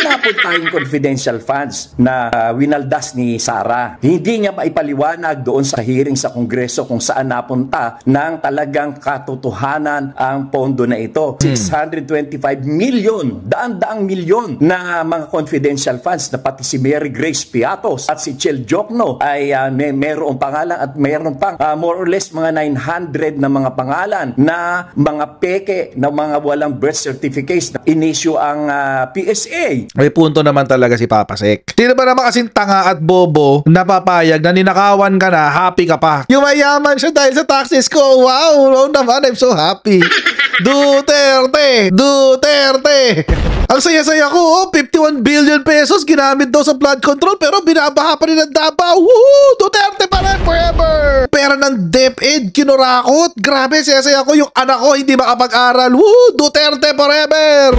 napunta yung confidential funds na winaldas ni Sara? Hindi niya maipaliwanag doon sa hearing sa Kongreso kung saan napunta ng talagang katotohanan ang pondo na ito. 625 million, daan-daang milyon na mga confidential funds na pati si Mary Grace Piatos at si Chel Jokno ay mayroong pangalan at mayroon pang more or less mga 900 na mga pangalan na mga peke na mga walang birth certificates na inisyu ang PSA. May punto naman talaga si Papa Sec. Sino ba naman kasing tanga at bobo na papayag na ninakawan ka na, happy ka pa? Yumayaman siya dahil sa taxes ko. Wow naman, I'm so happy. Duterte! Duterte! Ang saya-saya ko, 51 billion pesos ginamit daw sa flood control pero binabaha pa rin ang Davao. Woohoo! Duterte pa rin forever! Pera ng DepEd, kinurakot. Grabe, saya-saya ko yung anak ko hindi makapag-aral. Woohoo! Duterte forever!